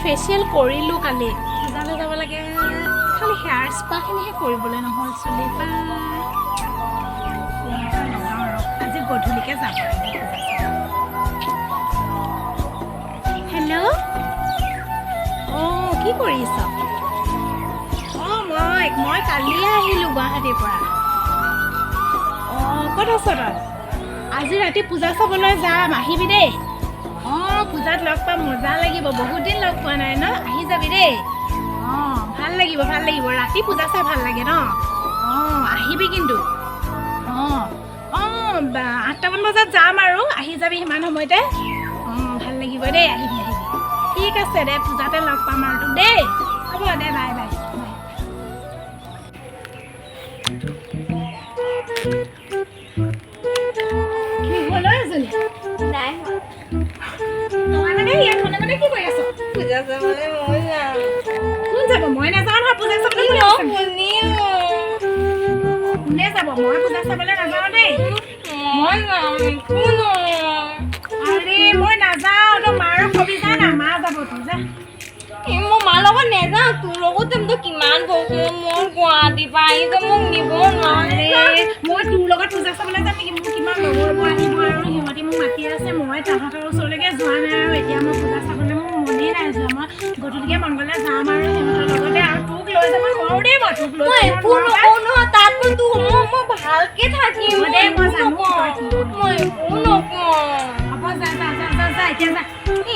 facial কৰিলোঁ কালি পূজালৈ যাব লাগে খালি হেয়াৰ স্পাখিনিহে কৰিবলৈ নহ'ল চুলি লগাওঁ আৰু আজি গধূলিকৈ যাব হেল্ল' অঁ কি কৰিছ অঁ মই কালিয়ে আহিলোঁ গুৱাহাটীৰ পৰা অঁ ক'ত আছ তই আজি ৰাতি পূজা চাবলৈ যাম আহিবি দেই অঁ পূজাত লগ পাম মজা লাগিব বহুত দিন লগ পোৱা নাই ন আহি যাবি দেই অঁ ভাল লাগিব ৰাতি পূজা চাই ভাল লাগে ন অঁ আহিবি কিন্তু অঁ 8টামান বজাত যাম আৰু আহি যাবি সিমান সময়তে অঁ ভাল লাগিব দেই আহিবি ঠিক আছে দে পূজাতে লগ পাম আৰু তোক দেই হ'ব দে বাই কি হ'ল এজনী নাই মানে কি কৰি আছ পূজা চাবলৈ মই যাম কোন যাব মই নাযাওঁ নহয় পূজা চাবলৈ কোনে যাব মই পূজা চাবলৈ নাযাওঁ দেই মই যাম কোনো আৰে মই নাযাওঁ তই মাৰো কবি যা না মা যাব তোৰ যা মই মাৰ লগত নেযাওঁ তোৰ লগত যাম তই কিমান বছৰ মই গুৱাহাটীৰ পৰা আহিছো মোক নিব নোৱাৰে মই তোৰ লগত পূজা চাবলৈ যাম নেকি মোৰ কিমান লগৰবোৰ আহিব আৰু সিহঁতি মোক মাতি আছে মই তাহাঁতৰ ওচৰলৈকে যোৱা নাই আৰু এতিয়া মই পূজা চাবলৈ মোৰ মনেই নাই যোৱা মই গধূলিকৈ মন গ'লে যাম আৰু সিহঁতৰ লগতে আৰু তোক লৈ যাব নোৱাৰো দেই মই তোক লৈ একো নকওঁ নহয় তাত মই ভালকে থাকিম দেই মই যাম মই একো নকওঁ হ'ব যা এতিয়া যা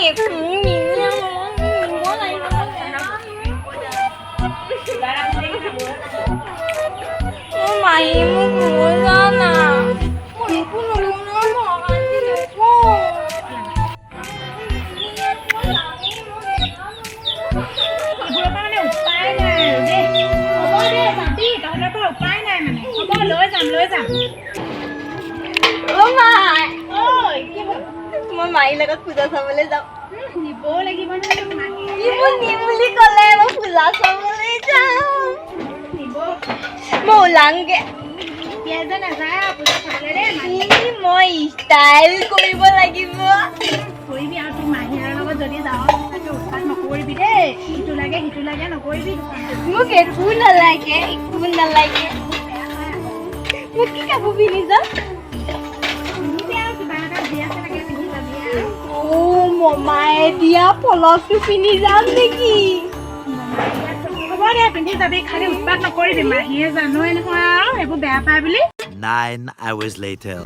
একো নিনিয়া মাহী মোক লৈ যা না একো নকওঁ ভগৱানকে নকওঁ এইবোৰৰ পৰা মানে উপায় নাই আৰু দেই হ'ব দে যাবি তহঁতৰ পৰা উপায় নাই মানে হ'ব লৈ যাম অ' মাই ঐ কি হ'ল মই মাহীৰ লগত পূজা চাবলৈ যাম নিবও লাগিব নহয় তোক মাহীয়ে মোক নিম বুলি ক'লে মই পূজা চাবলৈ যাম নিব মই ওলাংগে এতিয়া যে নাযায় আৰু পূজা চাবলৈ দেই মাহীয়ে মই ষ্টাইল কৰিব লাগিব কৰিবি আৰু তোৰ মাহীৰ লগত যদি যাওঁ তাকে উৎপাত নকৰিবি দেই সিটো লাগে নকৰিবি মোক একো নালাগে মোক কি কাপোৰ পিন্ধি যাম পিন্ধিবি আৰু কিবা এটা যি আছে তাকে পিন্ধি যাবি আৰু মমায়ে দিয়া পলকটো পিন্ধি যাম নেকি হ'ব দে পিন্ধি যাবি খালি উৎপাত নকৰিবি মাহীয়ে জানোৱে নহয় আৰু এইবোৰ বেয়া পায় বুলি 9 hours later